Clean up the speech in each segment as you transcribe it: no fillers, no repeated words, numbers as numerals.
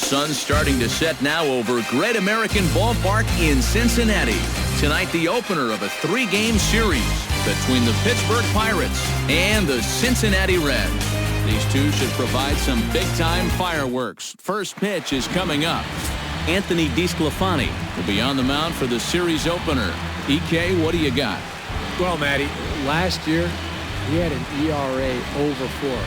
Sun's starting to set now over Great American Ballpark in Cincinnati. Tonight, the opener of a 3-game series between the Pittsburgh Pirates and the Cincinnati Reds. These two should provide some big-time fireworks. First pitch is coming up. Anthony DeSclafani will be on the mound for the series opener. EK, what do you got? Well, Matty, last year he had an ERA over 4.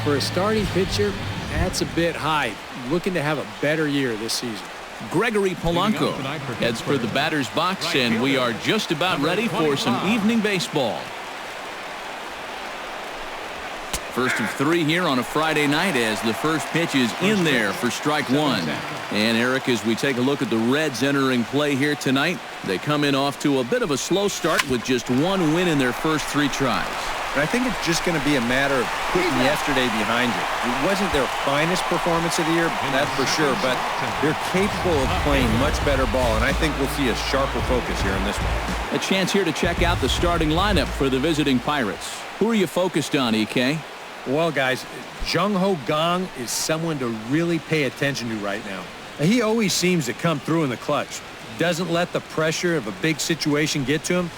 For a starting pitcher, that's a bit high. Looking to have a better year this season. Gregory Polanco heads for the batter's box, and we are just about ready for some evening baseball. First of 3 here on a Friday night as the first pitch is in there for strike 1. And Eric, as we take a look at the Reds entering play here tonight, they come in off to a bit of a slow start with just 1 win in their first 3 tries. And I think it's just going to be a matter of putting yesterday behind you. It wasn't their finest performance of the year, that's for sure, but they're capable of playing much better ball, and I think we'll see a sharper focus here in this one. A chance here to check out the starting lineup for the visiting Pirates. Who are you focused on, EK? Well, guys, Jung-Ho Kang is someone to really pay attention to right now. He always seems to come through in the clutch. Doesn't let the pressure of a big situation get to him.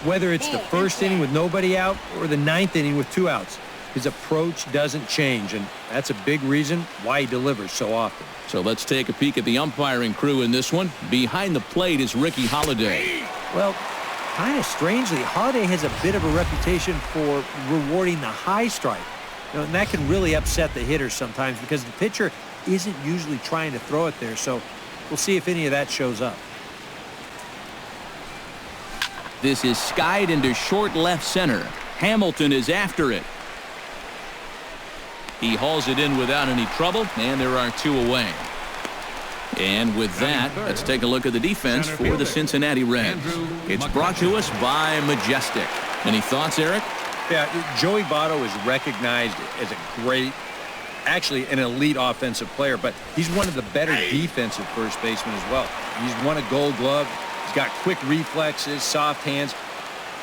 Whether it's the first inning with nobody out or the 9th inning with 2 outs, his approach doesn't change, and that's a big reason why he delivers so often. So let's take a peek at the umpiring crew in this one. Behind the plate is Ricky Holliday. Well, kind of strangely, Holliday has a bit of a reputation for rewarding the high strike. And that can really upset the hitters sometimes because the pitcher isn't usually trying to throw it there. So we'll see if any of that shows up. This is skied into short left center. Hamilton is after it. He hauls it in without any trouble, and there are 2 away. And with that, let's take a look at the defense for the Cincinnati Reds. It's brought to us by Majestic. Any thoughts, Eric? Yeah, Joey Votto is recognized as a great, actually an elite offensive player, but he's one of the better defensive first basemen as well. He's won a Gold Glove. He's got quick reflexes, soft hands,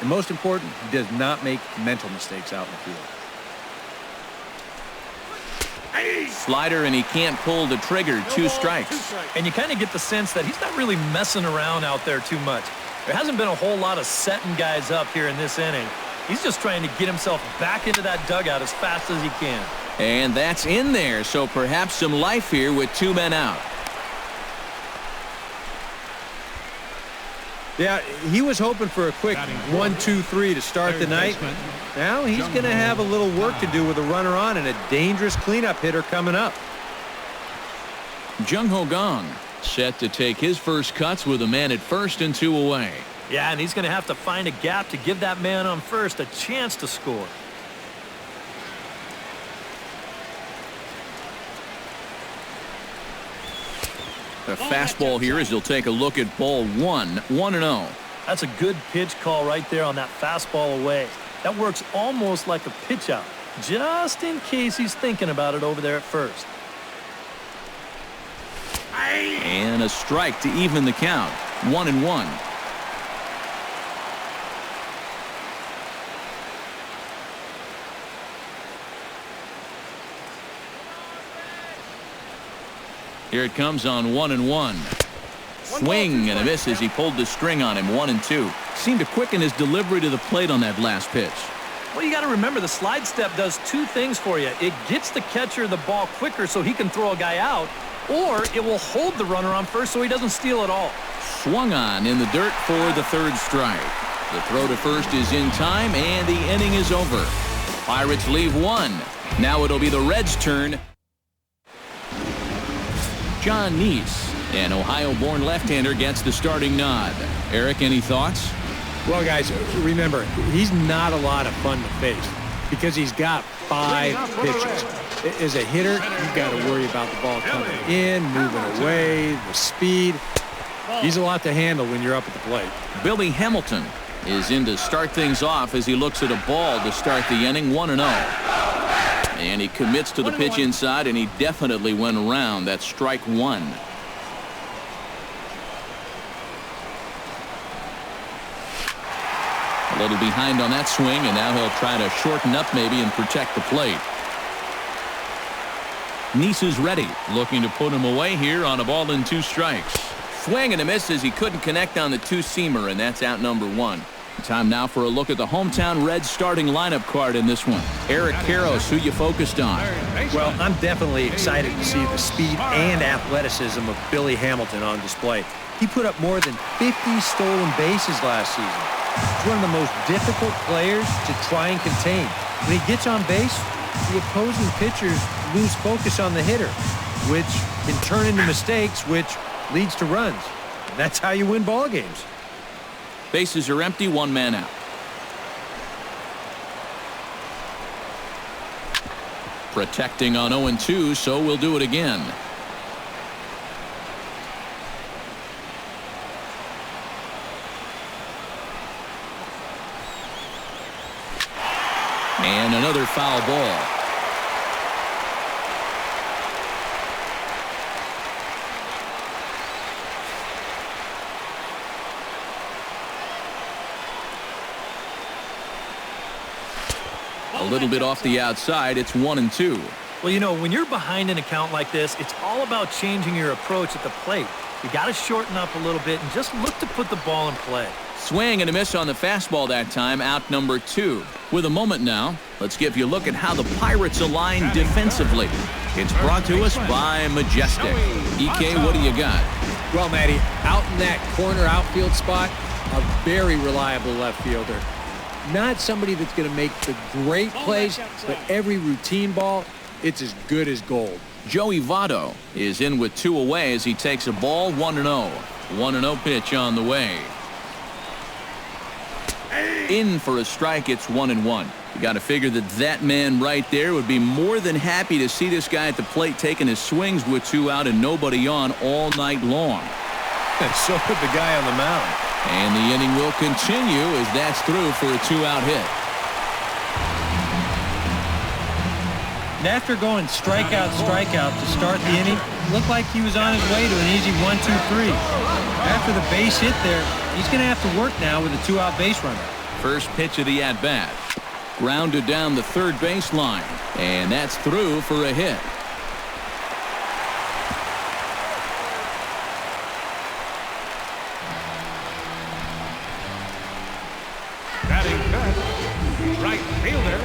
and most important, he does not make mental mistakes out in the field. Slider, and he can't pull the trigger. 2 strikes. And you kind of get the sense that he's not really messing around out there too much. There hasn't been a whole lot of setting guys up here in this inning. He's just trying to get himself back into that dugout as fast as he can. And that's in there, so perhaps some life here with 2 men out. Yeah, he was hoping for a quick 1-2-3 to start the night. Now he's going to have a little work to do with a runner on and a dangerous cleanup hitter coming up. Jung-Ho Kang set to take his first cuts with a man at first and 2 away. Yeah, and he's going to have to find a gap to give that man on first a chance to score. A fastball here as he'll take a look at ball 1, 1-0. That's a good pitch call right there on that fastball away. That works almost like a pitch out, just in case he's thinking about it over there at first. And a strike to even the count. 1-1. Here it comes on 1-1. Swing and a miss as he pulled the string on him. 1-2. Seemed to quicken his delivery to the plate on that last pitch. Well, you got to remember the slide step does 2 things for you. It gets the catcher the ball quicker so he can throw a guy out, or it will hold the runner on first so he doesn't steal it all. Swung on in the dirt for the 3rd strike. The throw to first is in time, and the inning is over. Pirates leave 1. Now it'll be the Reds' turn. John Neese, an Ohio-born left-hander, gets the starting nod. Eric, any thoughts? Well, guys, remember, he's not a lot of fun to face because he's got 5 pitches. As a hitter, you've got to worry about the ball coming in, moving away, the speed. He's a lot to handle when you're up at the plate. Billy Hamilton is in to start things off as he looks at a ball to start the inning. 1-0. And he commits to the pitch inside, and he definitely went around. That's strike 1. A little behind on that swing, and now he'll try to shorten up maybe and protect the plate. Nice is ready, looking to put him away here on a ball and 2 strikes. Swing and a miss as he couldn't connect on the 2-seamer, and that's out number 1. Time now for a look at the hometown Reds starting lineup card in this one. Eric Karros, who you focused on? Well, I'm definitely excited to see the speed and athleticism of Billy Hamilton on display. He put up more than 50 stolen bases last season. He's one of the most difficult players to try and contain. When he gets on base, the opposing pitchers lose focus on the hitter, which can turn into mistakes, which leads to runs. And that's how you win ball games. Bases are empty, 1 man out. Protecting on 0-2, so we'll do it again. And another foul ball. A little bit off the outside. It's 1-2. Well, you know, when you're behind an account like this, it's all about changing your approach at the plate. You got to shorten up a little bit and just look to put the ball in play. Swing and a miss on the fastball that time, out number 2. With a moment now, let's give you a look at how the Pirates align defensively. It's brought to us by Majestic. EK, what do you got? Well, Matty, out in that corner outfield spot, a very reliable left fielder. Not somebody that's going to make the great plays, but every routine ball, it's as good as gold. Joey Votto is in with 2 away as he takes a ball, 1-0. 1-0 pitch on the way. In for a strike, it's 1-1. You got to figure that man right there would be more than happy to see this guy at the plate taking his swings with 2 out and nobody on all night long. And so could the guy on the mound. And the inning will continue as that's through for a 2-out hit. And after going strikeout to start the inning, it looked like he was on his way to an easy 1-2-3. After the base hit there, he's going to have to work now with a 2-out base runner. First pitch of the at-bat. Grounded down the third baseline. And that's through for a hit. Right fielder,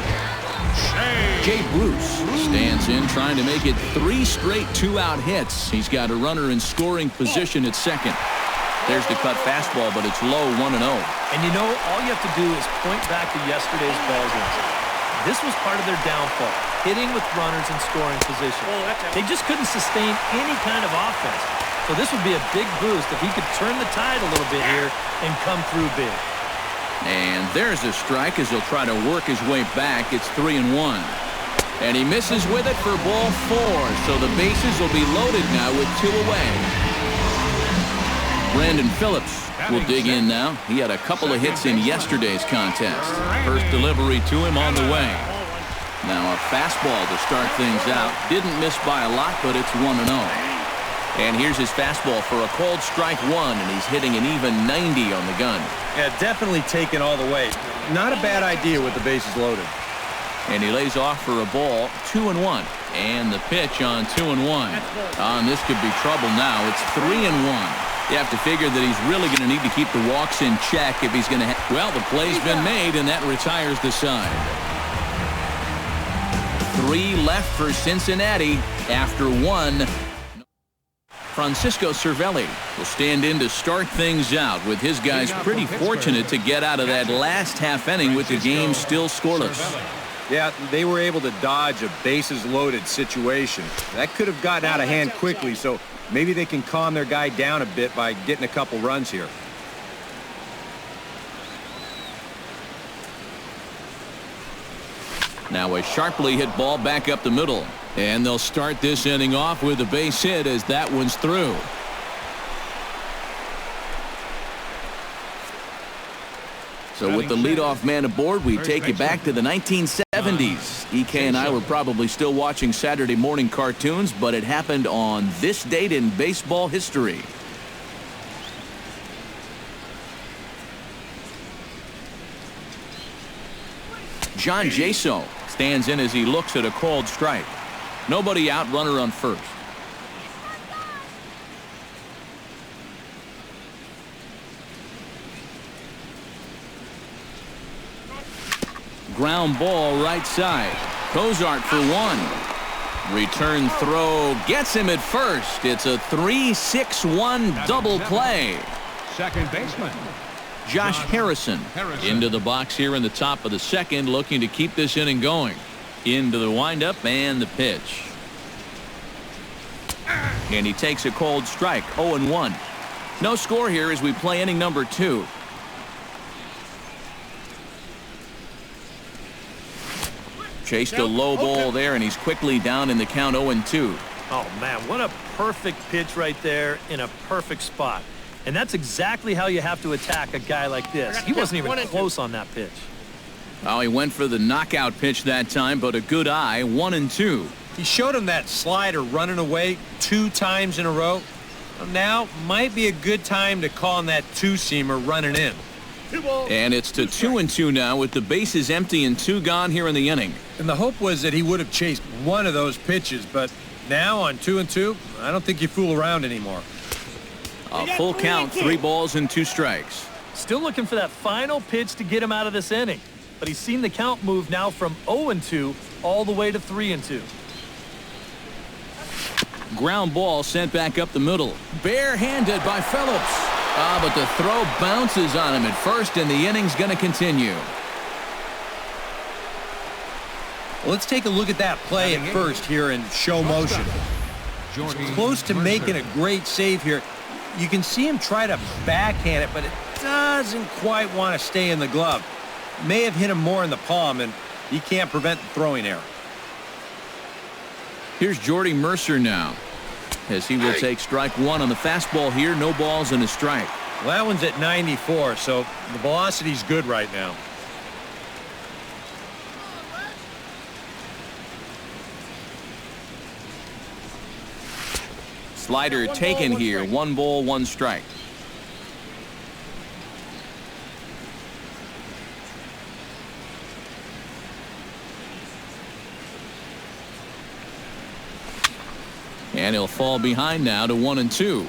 Jay Bruce stands in trying to make it 3 straight 2-out hits. He's got a runner in scoring position at second. There's the cut fastball, but it's low, 1-0. And you know, all you have to do is point back to yesterday's ball game. This was part of their downfall, hitting with runners in scoring position. They just couldn't sustain any kind of offense. So this would be a big boost if he could turn the tide a little bit here and come through big. And there's a strike as he'll try to work his way back. It's 3-1. And he misses with it for ball 4. So the bases will be loaded now with 2 away. Brandon Phillips will dig in now. He had a couple of hits in yesterday's contest. First delivery to him on the way. Now a fastball to start things out. Didn't miss by a lot, but it's 1-0. And here's his fastball for a called strike 1, and he's hitting an even 90 on the gun. Yeah, definitely taken all the way. Not a bad idea with the bases loaded. And he lays off for a ball, 2-1. And the pitch on 2-1. This could be trouble now. It's 3-1. You have to figure that he's really going to need to keep the walks in check if he's going to well, the play's been made, and that retires the side. 3 left for Cincinnati after 1. Francisco Cervelli will stand in to start things out, with his guys pretty fortunate to get out of that last half inning with the game still scoreless. Yeah, they were able to dodge a bases-loaded situation. That could have gotten out of hand quickly, so maybe they can calm their guy down a bit by getting a couple runs here. Now a sharply hit ball back up the middle. And they'll start this inning off with a base hit as that one's through. So with the leadoff man aboard, we take you back to the 1970s. EK and I were probably still watching Saturday morning cartoons, but it happened on this date in baseball history. John Jaso stands in as he looks at a called strike. Nobody out, runner on first. Ground ball right side. Cozart for one. Return throw gets him at first. It's a 3-6-1 double play. Second baseman. Josh Harrison into the box here in the top of the second, looking to keep this inning going. Into the windup and the pitch. And he takes a cold strike, 0-1. No score here as we play inning number 2. Chased a low ball there, and he's quickly down in the count, 0-2. Oh, man, what a perfect pitch right there in a perfect spot. And that's exactly how you have to attack a guy like this. He wasn't even close on that pitch. Oh, he went for the knockout pitch that time, but a good eye, 1-2. He showed him that slider running away 2 times in a row. Well, now might be a good time to call on that two-seamer running in. And it's to 2-2 now with the bases empty and 2 gone here in the inning. And the hope was that he would have chased one of those pitches, but now on 2-2, I don't think you fool around anymore. A full count, 3 balls and 2 strikes. Still looking for that final pitch to get him out of this inning. But he's seen the count move now from 0-2 all the way to 3-2. Ground ball sent back up the middle. Barehanded by Phillips. But the throw bounces on him at first, and the inning's going to continue. Well, let's take a look at that play at first here in show motion. He's close to making a great save here. You can see him try to backhand it, but it doesn't quite want to stay in the glove. May have hit him more in the palm, and he can't prevent the throwing error. Here's Jordy Mercer now, as he will take strike 1 on the fastball here. No balls and a strike. Well, that one's at 94, so the velocity's good right now. Slider taken here. 1 ball, 1 strike. And he'll fall behind now to 1-2.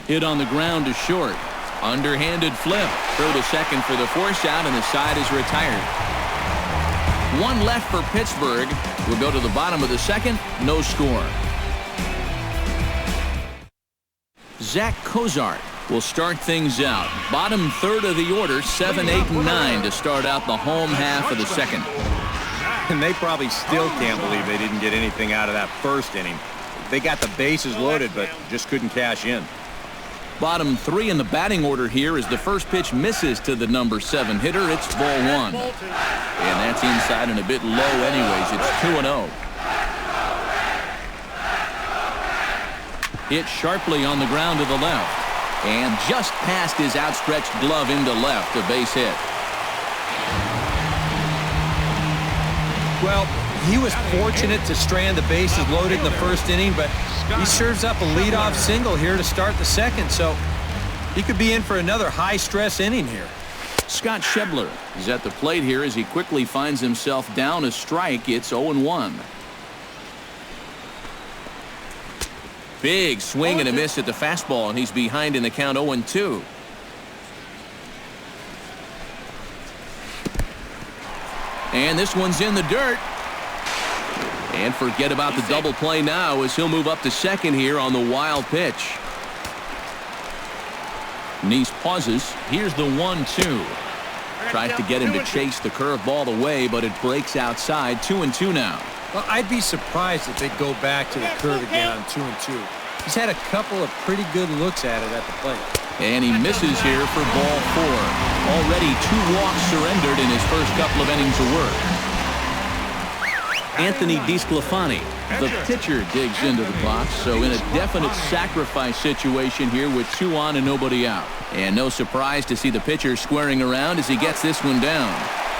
Hit on the ground to short. Underhanded flip. Throw to second for the force out, and the side is retired. 1 left for Pittsburgh. We'll go to the bottom of the second. No score. Zach Cozart will start things out. Bottom third of the order, 7, 8, and 9 to start out the home half of the second. And they probably still can't believe they didn't get anything out of that first inning. They got the bases loaded, but just couldn't cash in. Bottom 3 in the batting order here as the first pitch misses to the number 7 hitter. It's ball 1. And that's inside and a bit low anyways. It's 2-0. Hit sharply on the ground to the left. And just past his outstretched glove into left, a base hit. Well, he was fortunate to strand the bases loaded in the first inning, but he serves up a leadoff single here to start the second, so he could be in for another high-stress inning here. Scott Schebler is at the plate here as he quickly finds himself down a strike. It's 0-1. Big swing and a miss at the fastball, and he's behind in the count, 0-2. And this one's in the dirt. And forget about the double play now as he'll move up to second here on the wild pitch. Neese pauses. Here's the 1-2. Tries to get him to chase the curveball away, but it breaks outside. 2-2 now. Well, I'd be surprised if they'd go back to the curve again on 2-2. He's had a couple of pretty good looks at it at the plate. And he misses here for ball 4. Already 2 walks surrendered in his first couple of innings of work. Anthony DeSclafani, the pitcher, digs into the box, so in a definite sacrifice situation here with 2 on and nobody out. And no surprise to see the pitcher squaring around as he gets this one down.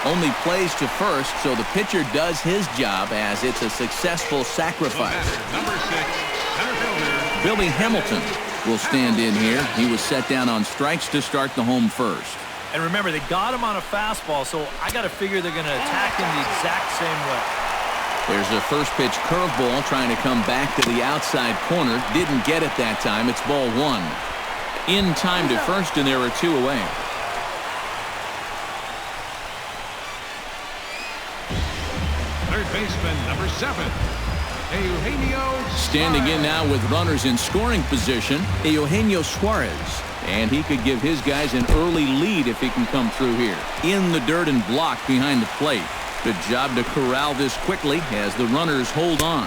Only plays to first, so the pitcher does his job as it's a successful sacrifice. Number 6, center fielder Billy Hamilton will stand in here. He was set down on strikes to start the home first. And remember, they got him on a fastball, so I got to figure they're going to attack him the exact same way. There's a first pitch curveball trying to come back to the outside corner. Didn't get it that time. It's ball one. In time to first, and there are two away. Third baseman, number 7. Eugenio Standing in now with runners in scoring position, Eugenio Suarez. And he could give his guys an early lead if he can come through here. In the dirt and blocked behind the plate. Good job to corral this quickly as the runners hold on.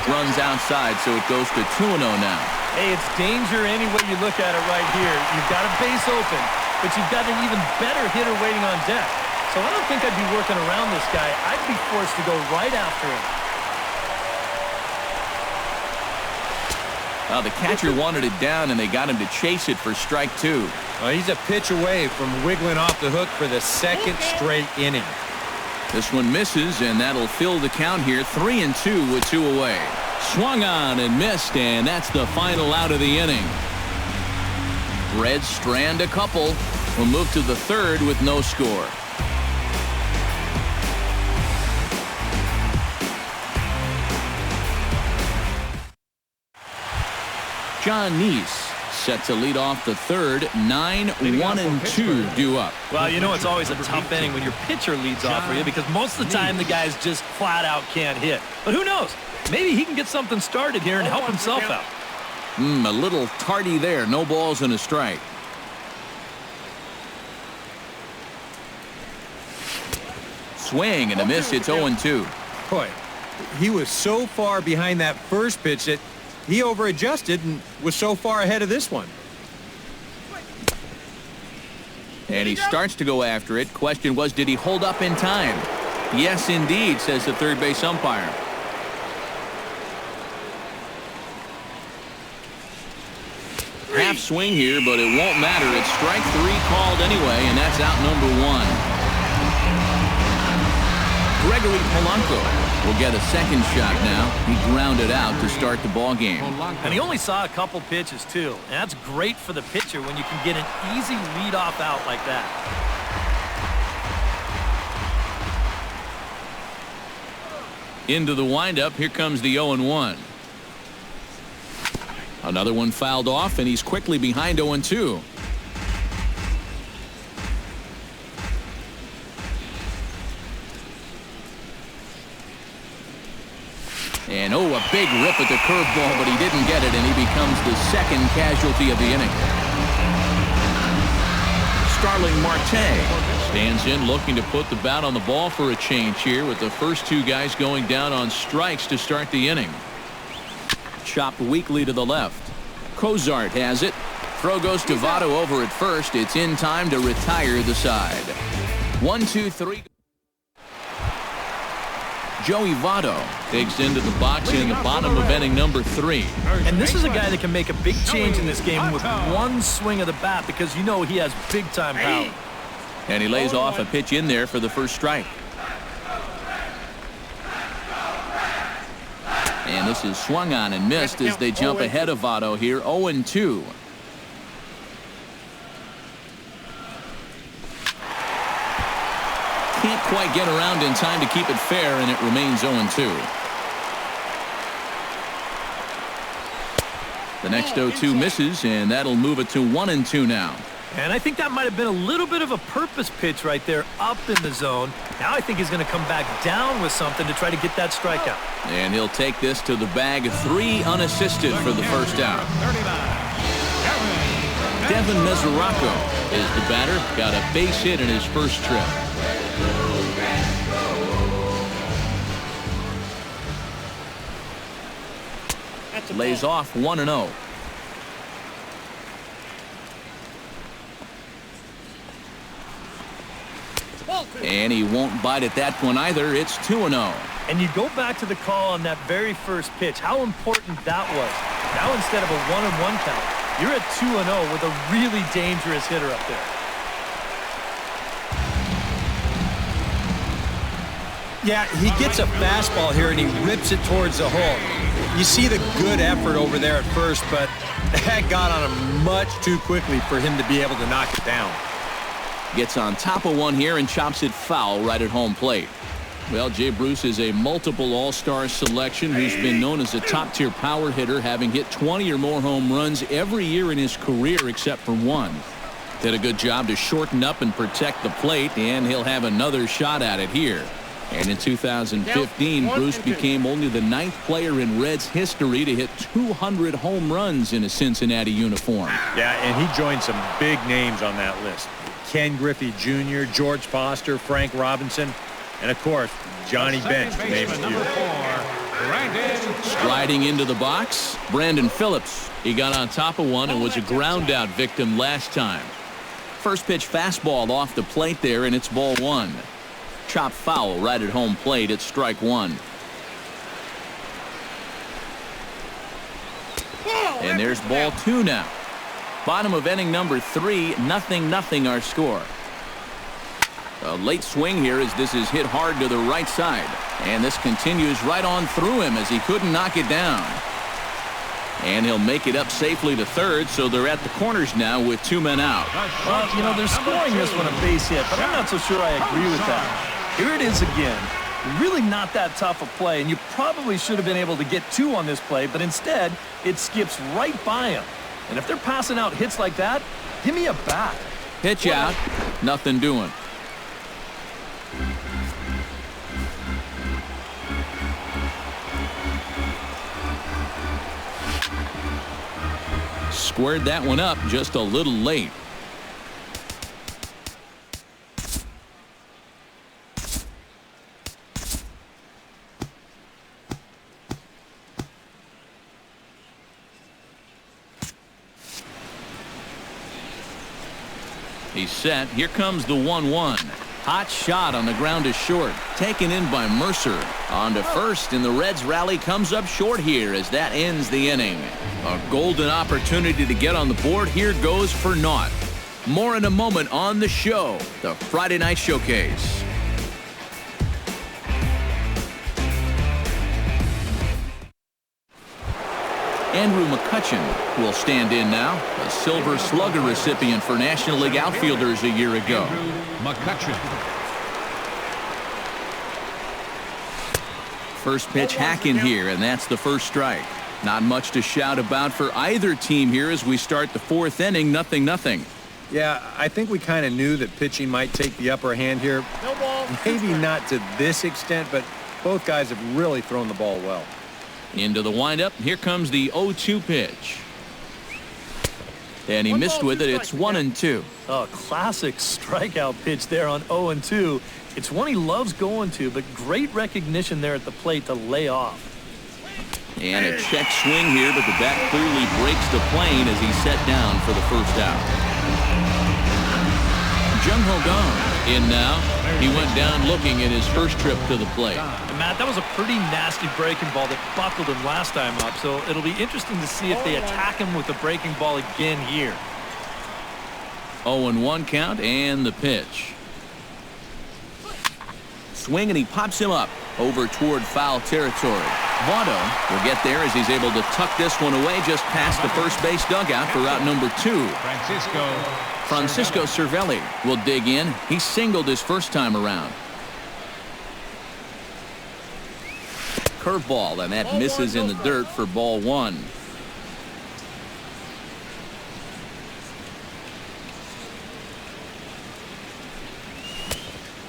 Runs outside, so it goes to 2-0 now. Hey, it's danger any way you look at it right here. You've got a base open, but you've got an even better hitter waiting on deck. So I don't think I'd be working around this guy. I'd be forced to go right after him. The catcher wanted it down, and they got him to chase it for strike two. He's a pitch away from wiggling off the hook for the second straight inning. This one misses, and that'll fill the count here. 3-2 with two away. Swung on and missed, and that's the final out of the inning. Reds strand a couple. We'll move to the third with no score. John Neese set to lead off the third. 9-1-2 due up. Well, you know it's always a tough inning when your pitcher leads off for you because most of the time the guys just flat out can't hit. But who knows? Maybe he can get something started here and help himself out. A little tardy there. No balls and a strike. Swing and a miss. It's 0-2. Boy, he was so far behind that first pitch that he over-adjusted and was so far ahead of this one. And he starts to go after it. Question was, did he hold up in time? Yes, indeed, says the third base umpire. Half swing here, but it won't matter. It's strike three called anyway, and that's out number one. Gregory Polanco will get a second shot now. He grounded out to start the ball game. And he only saw a couple pitches, too. And that's great for the pitcher when you can get an easy leadoff out like that. Into the windup. Here comes the 0-1. Another one fouled off, and he's quickly behind 0-2. And, a big rip at the curveball, but he didn't get it, and he becomes the second casualty of the inning. Starling Marte stands in, looking to put the bat on the ball for a change here, with the first two guys going down on strikes to start the inning. Chopped weakly to the left. Cozart has it. Throw goes to Votto over at first. It's in time to retire the side. 1-2-3. Joey Votto digs into the box in the bottom of inning number 3. And this is a guy that can make a big change in this game with one swing of the bat because you know he has big-time power. And he lays off a pitch in there for the first strike. And this is swung on and missed as they jump ahead of Votto here. 0-2. Can't quite get around in time to keep it fair, and it remains 0-2. The next 0-2 misses, and that'll move it to 1-2 now. And I think that might have been a little bit of a purpose pitch right there up in the zone. Now I think he's going to come back down with something to try to get that strikeout. And he'll take this to the bag. 3 unassisted for the first out. Devin Mesoraco is the batter. Got a base hit in his first trip. Lays off 1-0. And he won't bite at that one either. It's 2-0. And you go back to the call on that very first pitch, how important that was. Now instead of a 1-1 count, you're at 2-0 with a really dangerous hitter up there. Yeah, he gets a fastball here and he rips it towards the hole. You see the good effort over there at first, but that got on him much too quickly for him to be able to knock it down. Gets on top of one here and chops it foul right at home plate. Well, Jay Bruce is a multiple all-star selection who's been known as a top-tier power hitter, having hit 20 or more home runs every year in his career except for one. Did a good job to shorten up and protect the plate, and he'll have another shot at it here. And in 2015, Bruce became only the 9th player in Reds history to hit 200 home runs in a Cincinnati uniform. Yeah, and he joined some big names on that list. Ken Griffey Jr., George Foster, Frank Robinson, and of course, Johnny Bench, to name a few. Sliding into the box, Brandon Phillips. He got on top of one and was a ground-out victim last time. First pitch fastball off the plate there, and it's ball one. Chop foul right at home plate. It's strike one. And there's ball two now. Bottom of inning number 3, 0-0 our score. A late swing here as this is hit hard to the right side. And this continues right on through him as he couldn't knock it down. And he'll make it up safely to third, so they're at the corners now with 2 men out. Well, you know, they're scoring this one a base hit, but I'm not so sure I agree with that. Here it is again. Really not that tough a play, and you probably should have been able to get 2 on this play, but instead, it skips right by him. And if they're passing out hits like that, give me a bat. Pitch out, nothing doing. Squared that one up just a little late. He's set. Here comes the 1-1. Hot shot on the ground is short. Taken in by Mercer. On to first, and the Reds rally comes up short here as that ends the inning. A golden opportunity to get on the board here goes for naught. More in a moment on the show, the Friday Night Showcase. Andrew McCutchen will stand in now, a Silver Slugger recipient for National League outfielders a year ago. McCutchen. First pitch hacking here, and that's the first strike. Not much to shout about for either team here as we start the 4th inning, 0-0. Yeah, I think we kind of knew that pitching might take the upper hand here. No ball. Maybe not to this extent, but both guys have really thrown the ball well. Into the windup. Here comes the 0-2 pitch. And he missed with it. It's 1-2. Oh, classic strikeout pitch there on 0-2. It's one he loves going to, but great recognition there at the plate to lay off. And a check swing here, but the bat clearly breaks the plane as he's set down for the first out. Jung-Ho Kang in now. He went down looking at his first trip to the plate. And Matt, that was a pretty nasty breaking ball that buckled him last time up, so it'll be interesting to see if they attack him with the breaking ball again here. 0-1 count and the pitch. Swing, and he pops him up over toward foul territory. Votto will get there as he's able to tuck this one away just past the first base dugout for out number 2. Francisco Cervelli will dig in. He singled his first time around. Curveball, and that misses in the dirt for ball 1.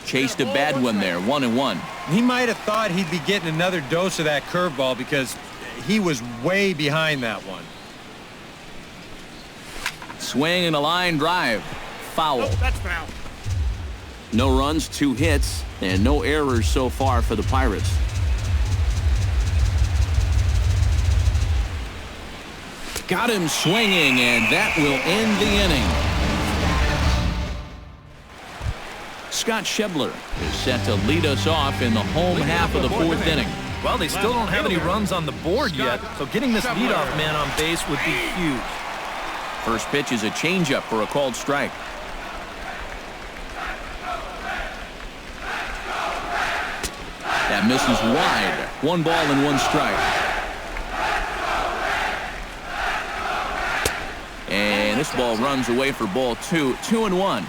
Chased a bad one there, 1-1. He might have thought he'd be getting another dose of that curveball because he was way behind that one. Swing and a line drive. Foul. Oh, that's foul. No runs, 2 hits, and no errors so far for the Pirates. Got him swinging, and that will end the inning. Scott Schebler is set to lead us off in the home half of the 4th inning. Well, they still don't have any runs on the board yet, so getting this leadoff man on base would be huge. First pitch is a changeup for a called strike. That misses wide. 1 ball and 1 strike. this ball runs away for ball 2, 2-1.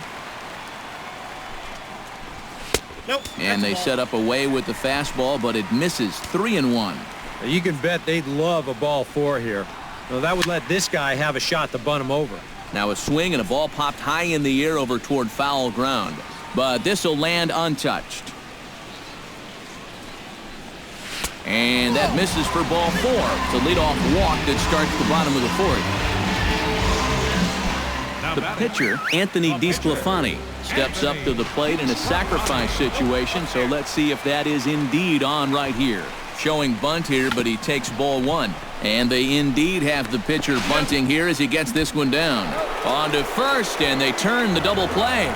Nope. And they set up away with the fastball, but it misses 3-1. You can bet they'd love a ball 4 here. Well, that would let this guy have a shot to bunt him over. Now a swing and a ball popped high in the air over toward foul ground. But this will land untouched. And that misses for ball 4. It's a leadoff walk that starts the bottom of the 4th. The pitcher, Anthony DiSclafani, steps up to the plate in a sacrifice situation, so let's see if that is indeed on right here. Showing bunt here, but he takes ball 1. And they indeed have the pitcher bunting here as he gets this one down. On to first, and they turn the double play.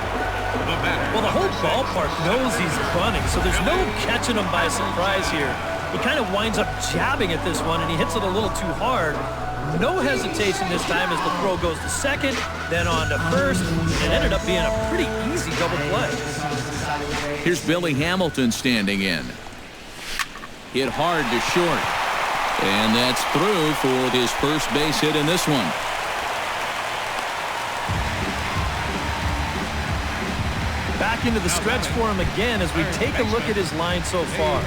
Well, the whole ballpark knows he's bunting, so there's no catching him by surprise here. He kind of winds up jabbing at this one, and he hits it a little too hard. No hesitation this time as the throw goes to second, then on to first. It ended up being a pretty easy double play. Here's Billy Hamilton standing in. Hit hard to short. And that's through for his first base hit in this one. Back into the stretch for him again as we take a look at his line so far.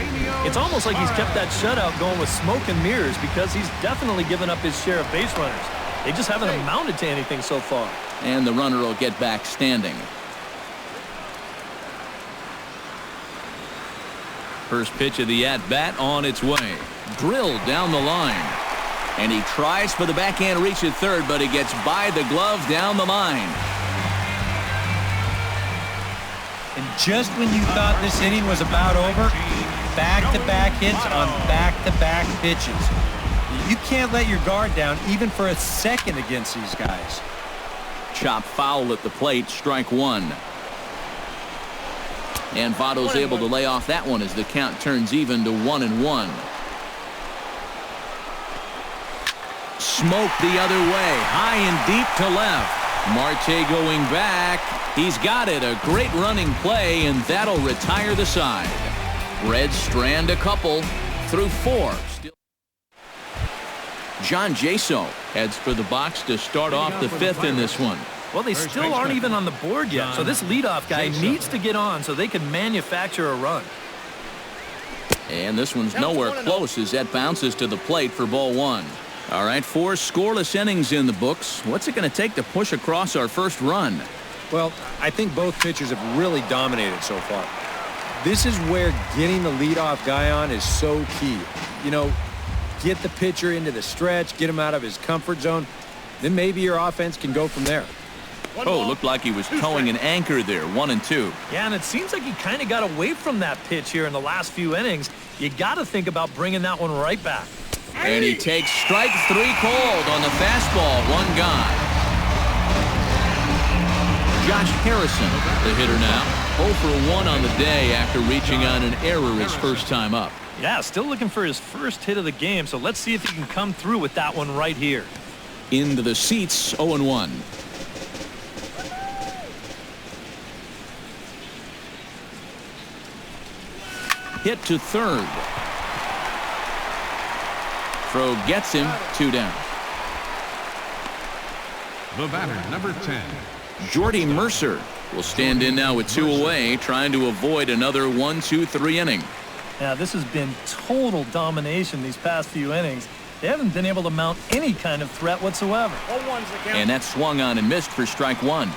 It's almost like he's kept that shutout going with smoke and mirrors because he's definitely given up his share of base runners. They just haven't amounted to anything so far. And the runner will get back standing. First pitch of the at-bat on its way. Drilled down the line. And he tries for the backhand reach at third, but he gets by the glove down the line. And just when you thought this inning was about over, back-to-back hits on back-to-back pitches. You can't let your guard down even for a second against these guys. Chop foul at the plate, strike 1. And Votto's able to lay off that one as the count turns even to 1-1. Smoke the other way, high and deep to left. Marte going back. He's got it. A great running play, and that'll retire the side. Reds strand a couple through 4. John Jaso heads for the box to start off the 5th in this one. Well, they still aren't even on the board yet, so this leadoff guy needs to get on so they can manufacture a run. And this one's nowhere close as that bounces to the plate for ball 1. All right, 4 scoreless innings in the books. What's it going to take to push across our first run? Well, I think both pitchers have really dominated so far. This is where getting the leadoff guy on is so key. You know, get the pitcher into the stretch, get him out of his comfort zone, then maybe your offense can go from there. Oh, looked like he was towing an anchor there, 1-2. Yeah, and it seems like he kind of got away from that pitch here in the last few innings. You got to think about bringing that one right back. And he takes strike 3 cold on the fastball, 1 gone. Josh Harrison, the hitter now, 0 for 1 on the day after reaching on an error his first time up. Yeah, still looking for his first hit of the game, so let's see if he can come through with that one right here. Into the seats, 0-1. Hit to third. Throw gets him, 2 down. The batter, number 10. Jordy Mercer will stand in now with 2 away, trying to avoid another 1-2-3 inning. Yeah, this has been total domination these past few innings. They haven't been able to mount any kind of threat whatsoever. And that swung on and missed for strike 1.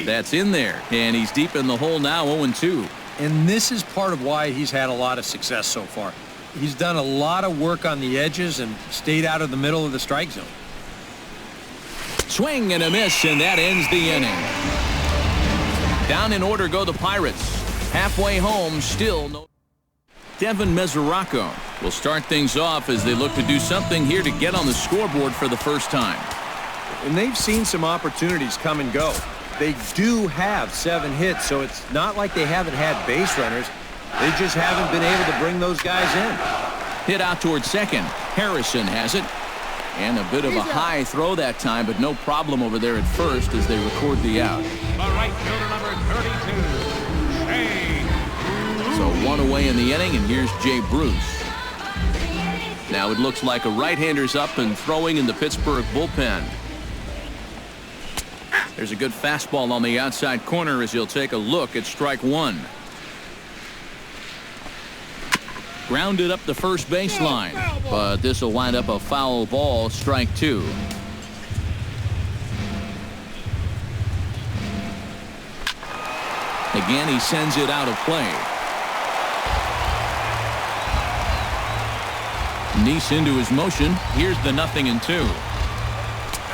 That's in there, and he's deep in the hole now, 0-2. And this is part of why he's had a lot of success so far. He's done a lot of work on the edges and stayed out of the middle of the strike zone. Swing and a miss, and that ends the inning. Down in order go the Pirates. Halfway home, still no. Devin Mesoraco will start things off as they look to do something here to get on the scoreboard for the first time. And they've seen some opportunities come and go. They do have 7 hits, so it's not like they haven't had base runners. They just haven't been able to bring those guys in. Hit out towards second. Harrison has it. And a bit of a high throw that time, but no problem over there at first as they record the out. The right fielder, number 32, Jay. So 1 away in the inning, and here's Jay Bruce. Now it looks like a right-hander's up and throwing in the Pittsburgh bullpen. There's a good fastball on the outside corner as he'll take a look at strike one. Grounded up the first baseline, but this will wind up a foul ball, strike two. Again, he sends it out of play. Neese into his motion. Here's the 0-2.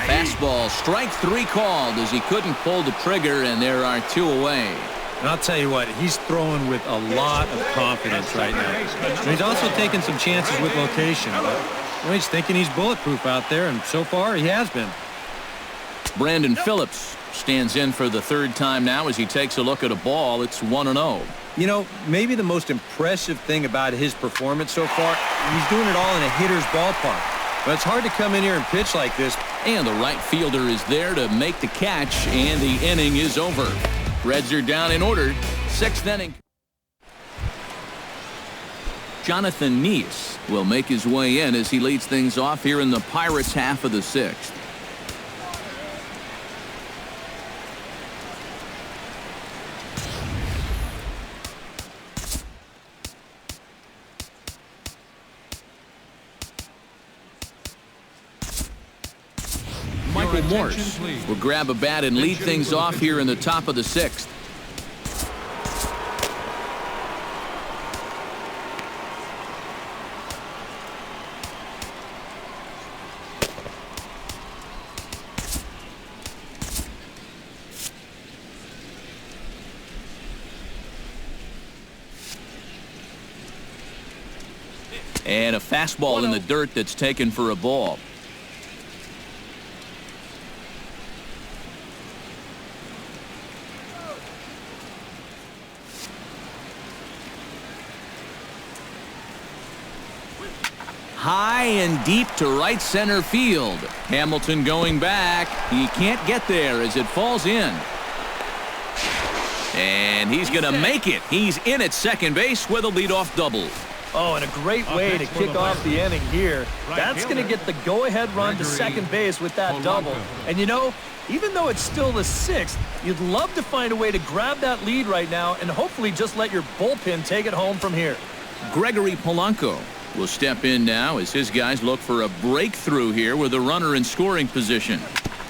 Fastball, strike three called as he couldn't pull the trigger, and there are two away. And I'll tell you what, he's throwing with a lot of confidence right now. And he's also taking some chances with location. But he's thinking he's bulletproof out there, and so far he has been. Brandon Phillips stands in for the third time now as he takes a look at a ball. It's 1-0. You know, maybe the most impressive thing about his performance so far, he's doing it all in a hitter's ballpark. But it's hard to come in here and pitch like this. And the right fielder is there to make the catch, and the inning is over. Reds are down in order. Sixth inning. Jonathan Neese will make his way in as he leads things off here in the Pirates' half of the sixth. Michael Morse will grab a bat and lead things off here in the top of the sixth. And a fastball in the dirt that's taken for a ball. High and deep to right center field. Hamilton going back. He can't get there as it falls in. And he's going to make it. He's in at second base with a leadoff double. Oh, and a great way to kick off the inning here. That's going to get the go-ahead run to second base with that double. And you know, even though it's still the sixth, you'd love to find a way to grab that lead right now and hopefully just let your bullpen take it home from here. Gregory Polanco will step in now as his guys look for a breakthrough here with a runner in scoring position.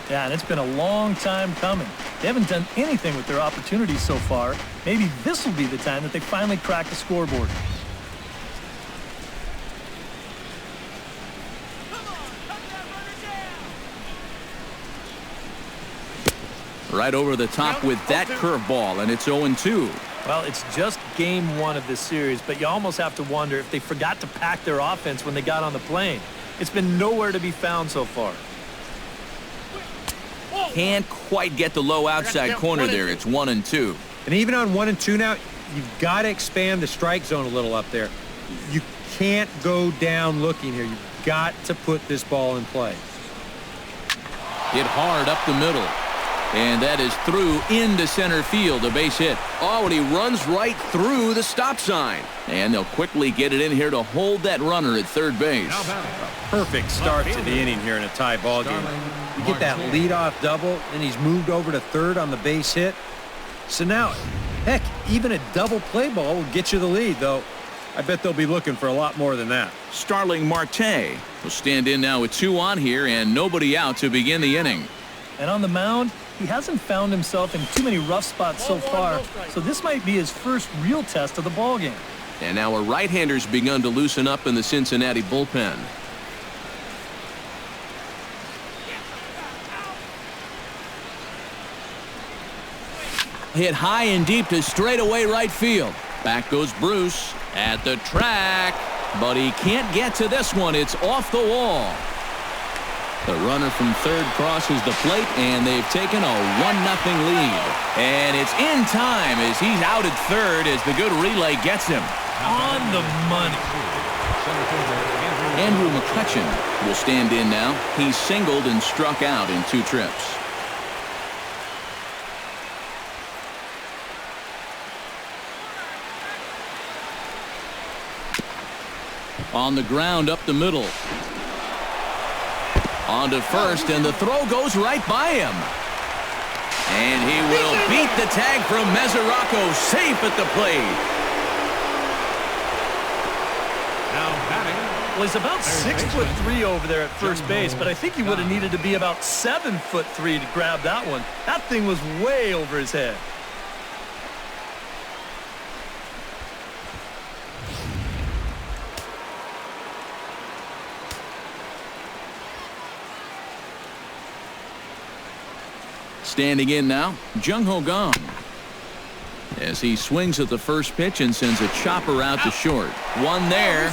Yeah, and it's been a long time coming. They haven't done anything with their opportunities so far. Maybe this will be the time that they finally crack the scoreboard. Right over the top with that curveball, and it's 0-2. Well, it's just game one of this series, but you almost have to wonder if they forgot to pack their offense when they got on the plane. It's been nowhere to be found so far. Can't quite get the low outside corner there. It's 1-2. And even on 1-2 now, you've got to expand the strike zone a little up there. You can't go down looking here. You've got to put this ball in play. Hit hard up the middle. And that is through into center field, a base hit. Oh, and he runs right through the stop sign. And they'll quickly get it in here to hold that runner at third base. Perfect start to the inning here in a tie ball game. You get that leadoff double, and he's moved over to third on the base hit. So now, heck, even a double play ball will get you the lead, though I bet they'll be looking for a lot more than that. Starling Marte will stand in now with 2 on here and nobody out to begin the inning. And on the mound, he hasn't found himself in too many rough spots so far, so this might be his first real test of the ballgame. And now a right-hander's begun to loosen up in the Cincinnati bullpen. Hit high and deep to straightaway right field. Back goes Bruce at the track, but he can't get to this one. It's off the wall. The runner from third crosses the plate, and they've taken a 1-0 lead. And it's in time as he's out at third as the good relay gets him. On the money. Andrew McCutchen will stand in now. He's singled and struck out in 2 trips. On the ground up the middle. On to first, and the throw goes right by him. And he will beat the tag from Mesoraco, safe at the plate. Now batting. Well, he's about 6'3" over there at first base, but I think he would have needed to be about 7'3" to grab that one. That thing was way over his head. Standing in now, Jung-Ho Kang. As he swings at the first pitch and sends a chopper out to short. One there.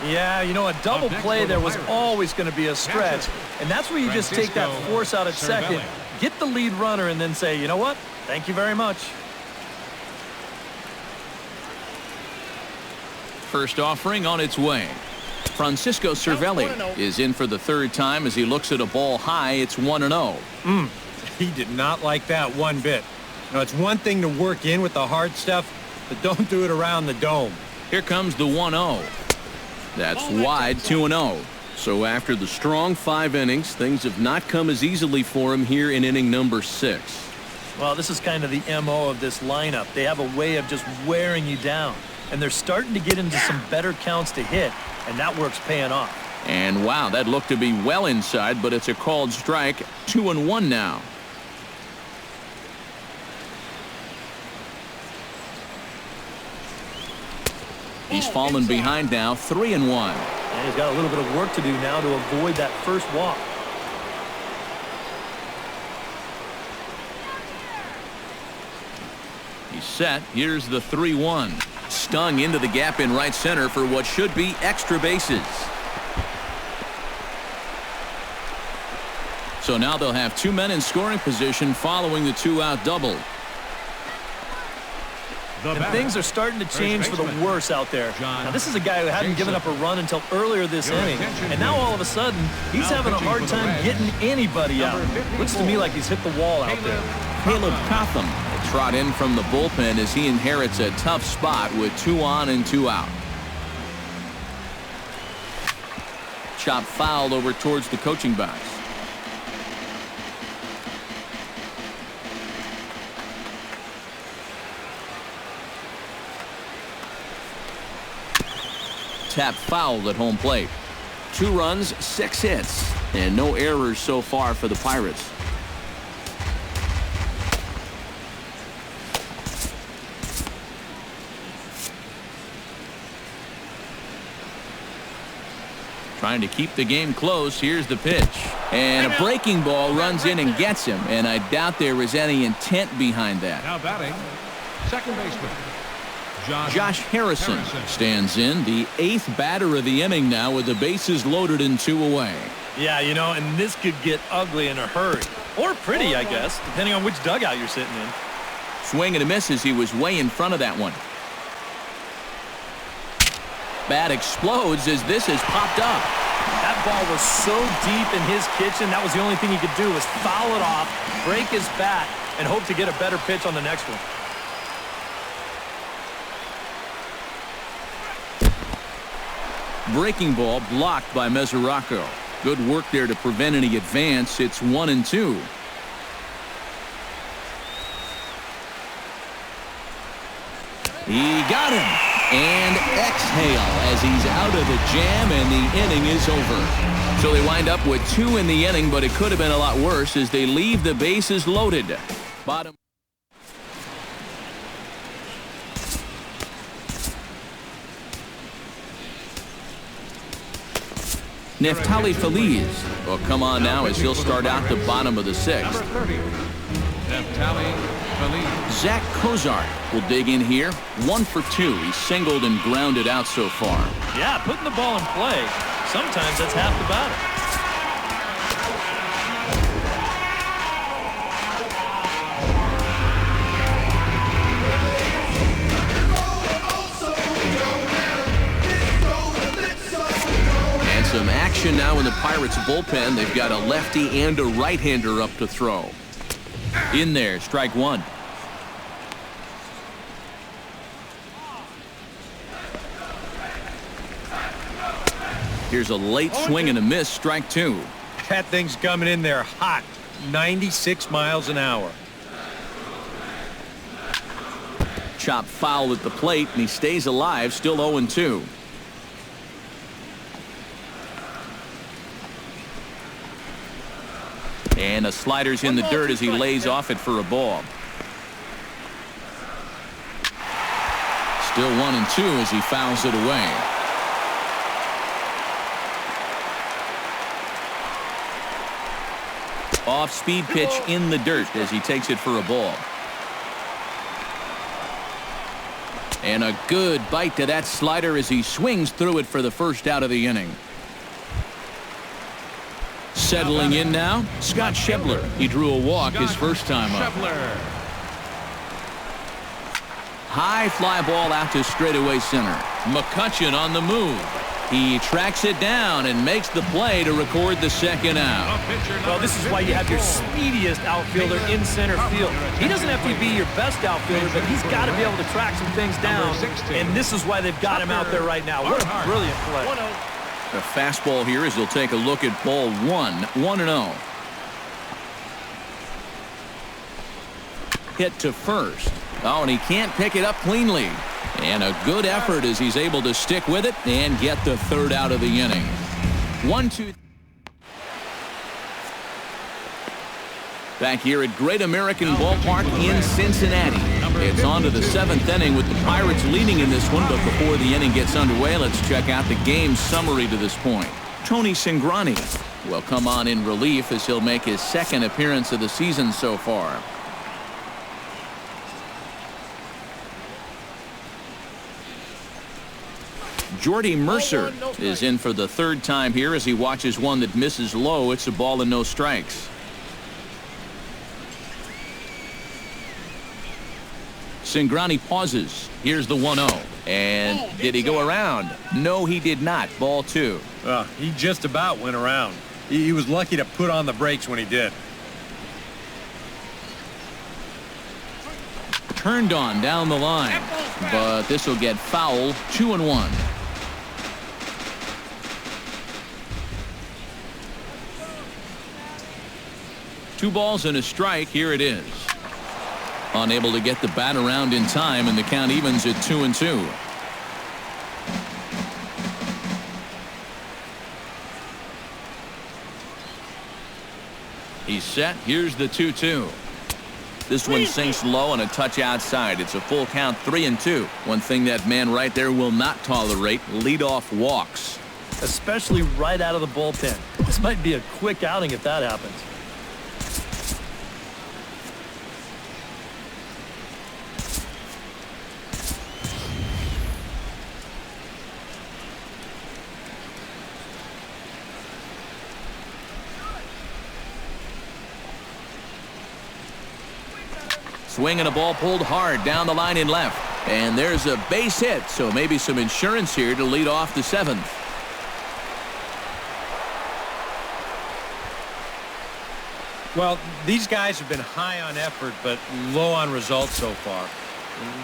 Yeah, you know, a double play there was always going to be a stretch. And that's where you just take that force out at second, get the lead runner, and then say, you know what? Thank you very much. First offering on its way. Francisco Cervelli is in for the third time as he looks at a ball high. It's 1-0. He did not like that one bit. Now, it's one thing to work in with the hard stuff, but don't do it around the dome. Here comes the 1-0. That's wide, 2-0. So after the strong 5 innings, things have not come as easily for him here in inning number 6. Well, this is kind of the MO of this lineup. They have a way of just wearing you down. And they're starting to get into some better counts to hit, and that work's paying off. And wow, that looked to be well inside, but it's a called strike. 2-1 now. He's fallen behind now, 3-1. And he's got a little bit of work to do now to avoid that first walk. He's set. Here's the 3-1. Stung into the gap in right center for what should be extra bases. So now they'll have 2 men in scoring position following the 2-out double. And things are starting to change for the worse out there. Now, this is a guy who hadn't given up a run until earlier this inning, and now all of a sudden, he's having a hard time getting anybody out. Looks to me like he's hit the wall out there. Caleb Cotham will trot in from the bullpen as he inherits a tough spot with 2 on and 2 out. Chop foul over towards the coaching box. Tap fouled at home plate. 2 runs, 6 hits, and no errors so far for the Pirates. Trying to keep the game close. Here's the pitch. And a breaking ball runs in and gets him, and I doubt there was any intent behind that. Now batting, second baseman. Josh Harrison stands in, the 8th batter of the inning now with the bases loaded and 2 away. Yeah, you know, and this could get ugly in a hurry. Or pretty, I guess, depending on which dugout you're sitting in. Swing and a miss as he was way in front of that one. Bat explodes as this has popped up. That ball was so deep in his kitchen, that was the only thing he could do was foul it off, break his bat, and hope to get a better pitch on the next one. Breaking ball blocked by Mesoraco. Good work there to prevent any advance. It's 1-2. He got him. And exhale as he's out of the jam, and the inning is over. So they wind up with 2 in the inning, but it could have been a lot worse as they leave the bases loaded. Bottom. Neftali Feliz will come on now as he'll start out the bottom of the 6th. Number 30, Neftali Feliz. Zach Kozart will dig in here. 1 for 2. He's singled and grounded out so far. Yeah, putting the ball in play, sometimes that's half the battle. Some action now in the Pirates bullpen. They've got a lefty and a right-hander up to throw. In there, strike 1. Here's a late swing and a miss, strike two. That thing's coming in there hot, 96 miles an hour. Chop foul at the plate, and he stays alive, still 0-2. And a slider's in the dirt as he lays off it for a ball. Still 1-2 as he fouls it away. Off-speed pitch in the dirt as he takes it for a ball. And a good bite to that slider as he swings through it for the first out of the inning. Settling in now, Scott Schebler. He drew a walk his first time up. High fly ball out to straightaway center. McCutchen on the move. He tracks it down and makes the play to record the second out. Well, this is why you have your speediest outfielder in center field. He doesn't have to be your best outfielder, but he's got to be able to track some things down. And this is why they've got him out there right now. What a brilliant play. The fastball here as he'll take a look at ball 1-0. Hit to first. Oh, and he can't pick it up cleanly. And a good effort as he's able to stick with it and get the third out of the inning. 1-2. Back here at Great American Ballpark in Cincinnati. It's on to the seventh inning with the Pirates leading in this one, but before the inning gets underway, let's check out the game summary to this point. Tony Cingrani will come on in relief as he'll make his second appearance of the season so far. Jordy Mercer is in for the third time here as he watches one that misses low. It's a ball and no strikes. Cingrani pauses. Here's the 1-0. And did he go around? No, he did not. Ball two. He just about went around. He was lucky to put on the brakes when he did. Turned on down the line. But this will get foul. 2-1. Two balls and a strike. Here it is. Unable to get the bat around in time, and the count evens at 2-2. He's set. Here's the 2-2. This one sinks low and a touch outside. It's a full count, 3-2. One thing that man right there will not tolerate: leadoff walks. Especially right out of the bullpen. This might be a quick outing if that happens. Swing and a ball pulled hard down the line in left. And there's a base hit, so maybe some insurance here to lead off the seventh. Well, these guys have been high on effort, but low on results so far.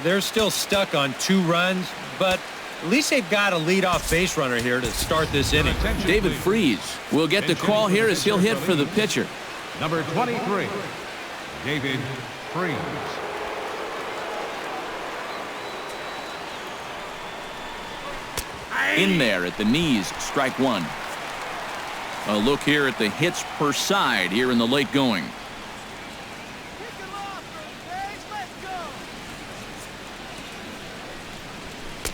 They're still stuck on 2 runs, but at least they've got a leadoff base runner here to start this inning. David Freese will get the call here as he'll hit for the pitcher. Number 23, David Freese. In there at the knees, strike one. A look here at the hits per side here in the late going.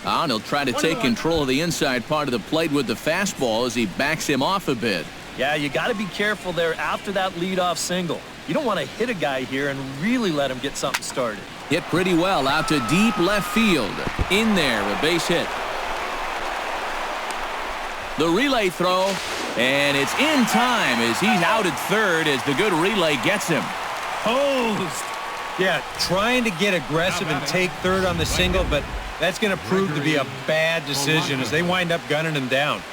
And he'll try to take control of the inside part of the plate with the fastball as he backs him off a bit. Yeah, you got to be careful there after that leadoff single. You don't want to hit a guy here and really let him get something started. Hit pretty well out to deep left field. In there, a base hit. The relay throw, and it's in time as he's out at third as the good relay gets him. Posed. Yeah, trying to get aggressive and take third on the single, but that's going to prove to be a bad decision as they wind up gunning him down.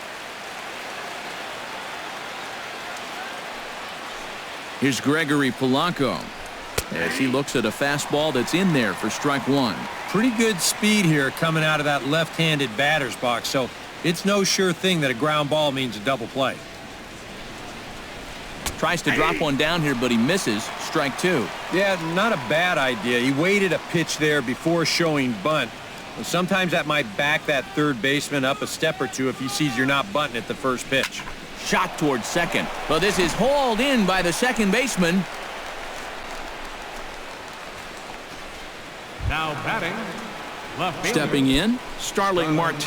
Here's Gregory Polanco as he looks at a fastball that's in there for strike one. Pretty good speed here coming out of that left-handed batter's box, so It's no sure thing that a ground ball means a double play. Tries to drop one down here, but he misses. Strike two. Yeah, not a bad idea. He waited a pitch there before showing bunt. And sometimes that might back that third baseman up a step or two if he sees you're not bunting at the first pitch. Shot towards second. But this is hauled in by the second baseman. Now batting, left fielder. Stepping in, Starling Marte.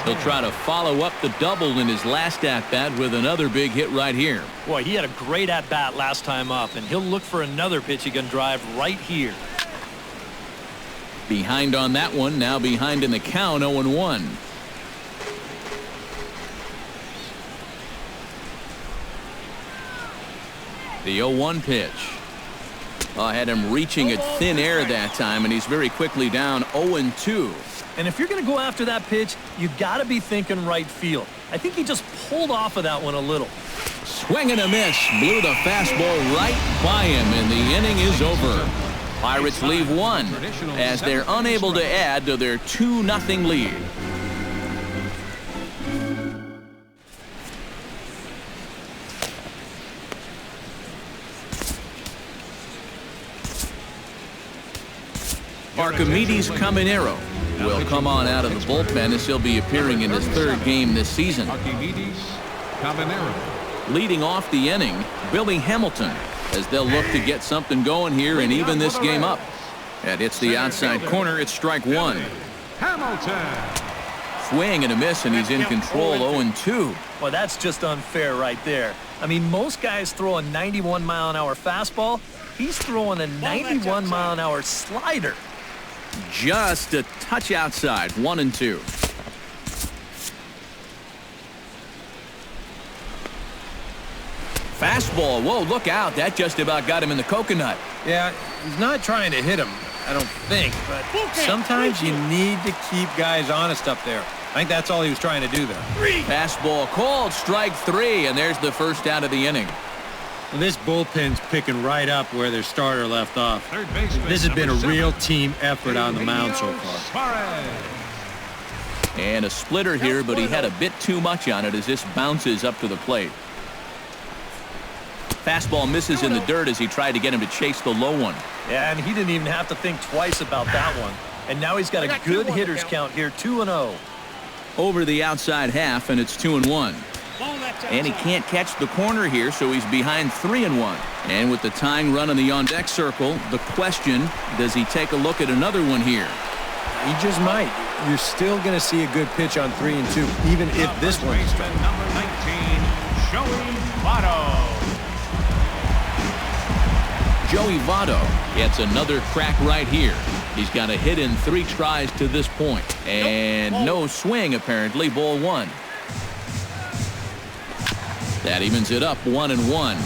He'll try to follow up the double in his last at-bat with another big hit right here. Boy, he had a great at-bat last time up, and he'll look for another pitch he can drive right here. Behind on that one, now behind in the count, 0-1. The 0-1 pitch. I had him reaching at thin air that time, and he's very quickly down 0-2. And if you're going to go after that pitch, you got to be thinking right field. I think he just pulled off of that one a little. Swing and a miss. Blew the fastball right by him, and the inning is over. Pirates leave one as they're unable to add to their 2-0 lead. Archimedes Caminero will come on out of the bullpen as he'll be appearing in his third game this season. Archimedes Caminero. Leading off the inning, Billy Hamilton, as they'll look to get something going here and even this game up. That hits the outside corner. It's strike one. Hamilton. Swing and a miss, and he's in control 0-2. Well, that's just unfair right there. I mean, most guys throw a 91-mile-an-hour fastball. He's throwing a 91-mile-an-hour slider. Just a touch outside, 1-2. Fastball. Whoa, look out. That just about got him in the coconut. Yeah, he's not trying to hit him, I don't think, but sometimes you need to keep guys honest up there. I think that's all he was trying to do there. Fastball called, strike three, and there's the first out of the inning. Well, this bullpen's picking right up where their starter left off. Third baseman, This has been a number real 7, team effort on the mound so far. Suarez. And a splitter here, but he had a bit too much on it as this bounces up to the plate. Fastball misses in the dirt as he tried to get him to chase the low one. Yeah, and he didn't even have to think twice about that one. And now he's got a good hitter's count here, 2-0. Over the outside half, and it's 2-1. And he can't catch the corner here, so he's behind 3-1. And with the tying run on the on-deck circle, the question, does he take a look at another one here? He just might. You're still going to see a good pitch on 3-2, even if this one is strong. Number 19, Joey Votto. Joey Votto gets another crack right here. He's got a hit in 3 tries to this point. And no swing, apparently, ball one. That evens it up 1-1.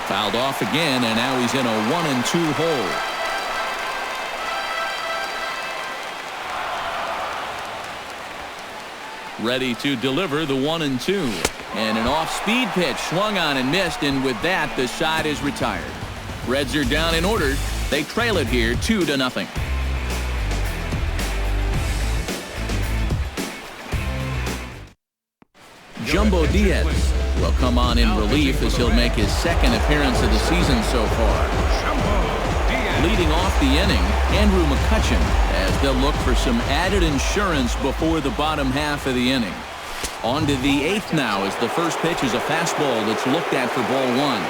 Fouled off again, and now he's in a 1-2 hole. Ready to deliver the 1-2. And an off-speed pitch swung on and missed, and with that, the side is retired. Reds are down in order. They trail it here 2-0. Jumbo Diaz will come on in relief as he'll make his second appearance of the season so far. Leading off the inning, Andrew McCutchen, as they'll look for some added insurance before the bottom half of the inning. On to the 8th now as the first pitch is a fastball that's looked at for ball one.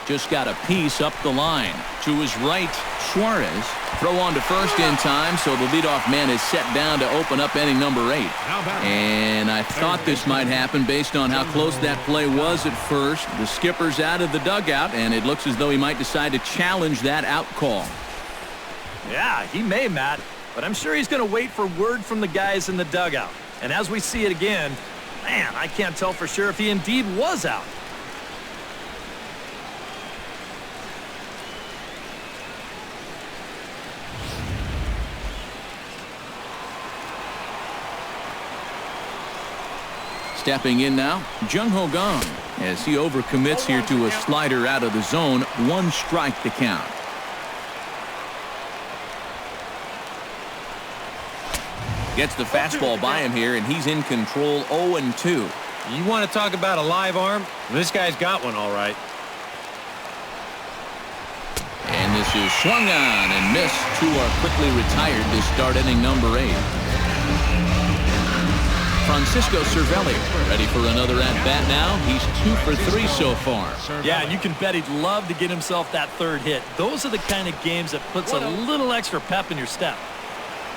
Just got a piece up the line. To his right, Suarez. Throw on to first in time, so the leadoff man is set down to open up inning number 8. And I thought this might happen based on how close that play was at first. The skipper's out of the dugout, and it looks as though he might decide to challenge that out call. Yeah, he may, Matt, but I'm sure he's going to wait for word from the guys in the dugout. And as we see it again, man, I can't tell for sure if he indeed was out. Stepping in now, Jung-Ho Kang, as he overcommits here to a slider out of the zone. 1 strike to count. Gets the fastball by him here, and he's in control. 0-2. You want to talk about a live arm? This guy's got one all right. And this is swung on and missed. 2 are quickly retired to start inning number 8. Francisco Cervelli ready for another at-bat now. He's 2 for 3 so far. Yeah, and you can bet he'd love to get himself that 3rd hit. Those are the kind of games that puts a little extra pep in your step.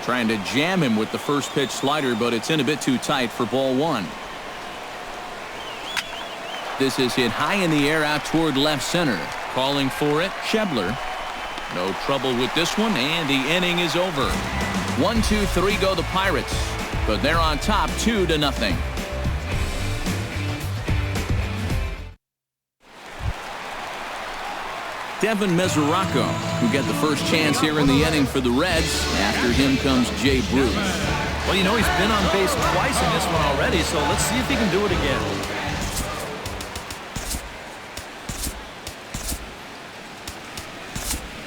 Trying to jam him with the first pitch slider, but it's in a bit too tight for ball 1. This is hit high in the air out toward left center. Calling for it, Schebler. No trouble with this one, and the inning is over. 1, 2, 3 go the Pirates, but they're on top 2-0. Devin Mesoraco, who get the first chance here in the inning for the Reds. After him comes Jay Bruce. Well, you know, he's been on base twice in this one already, so let's see if he can do it again.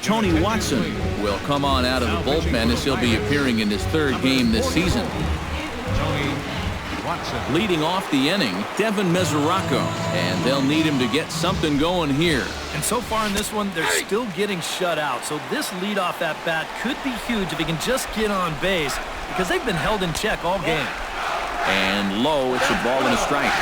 Tony Watson will come on out of the bullpen as he'll be appearing in his 3rd game this season. Leading off the inning, Devin Mesoraco, and they'll need him to get something going here. And so far in this one, they're still getting shut out, so this leadoff at bat could be huge if he can just get on base, because they've been held in check all game. And low, it's a ball and a strike.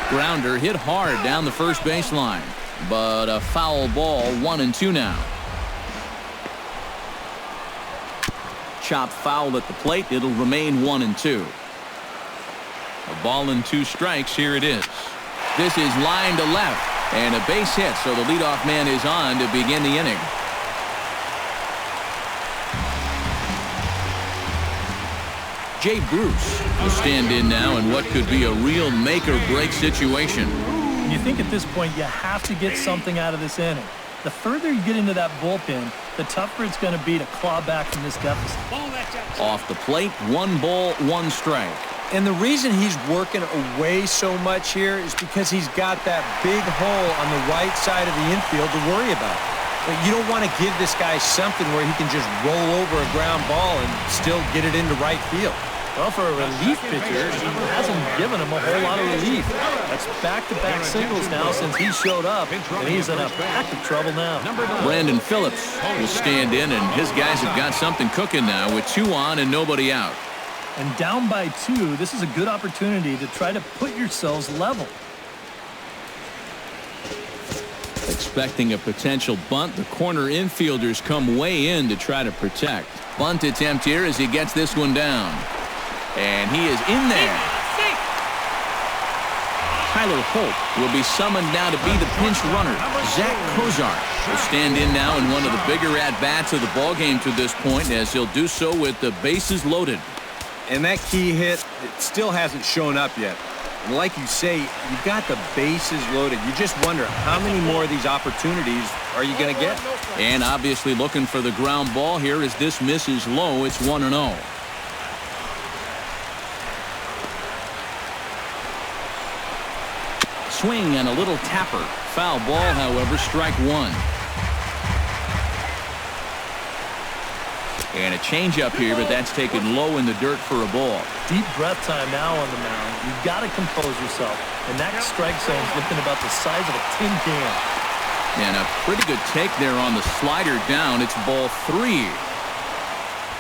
Grounder hit hard down the first baseline, but a foul ball. 1-2 now. Chop foul at the plate. It'll remain 1-2. A ball and 2 strikes. Here it is. This is line to left, and a base hit, so the leadoff man is on to begin the inning. Jay Bruce will stand in now in what could be a real make-or-break situation. You think at this point you have to get something out of this inning. The further you get into that bullpen, the tougher it's going to be to claw back from this deficit. Off the plate, 1 ball, 1 strike. And the reason he's working away so much here is because he's got that big hole on the right side of the infield to worry about. But you don't want to give this guy something where he can just roll over a ground ball and still get it into right field. Well, for a relief pitcher, he hasn't given him a whole lot of relief. That's back-to-back singles now since he showed up, and he's in a pack of trouble now. Brandon Phillips will stand in, and his guys have got something cooking now with 2 on and nobody out. And down by 2, this is a good opportunity to try to put yourselves level. Expecting a potential bunt, the corner infielders come way in to try to protect. Bunt attempt here as he gets this one down. And he is in there. Tyler Holt will be summoned now to be the pinch runner. Zach Kozar will stand in now in one of the bigger at-bats of the ballgame to this point, as he'll do so with the bases loaded. And that key hit, it still hasn't shown up yet. And like you say, you've got the bases loaded. You just wonder how many more of these opportunities are you going to get? And obviously looking for the ground ball here as this misses low. It's 1-0. Swing and a little tapper. Foul ball, however, strike 1. And a changeup here, but that's taken low in the dirt for a ball. Deep breath time now on the mound. You've got to compose yourself. And that strike zone's looking about the size of a tin can. And a pretty good take there on the slider down. It's ball 3.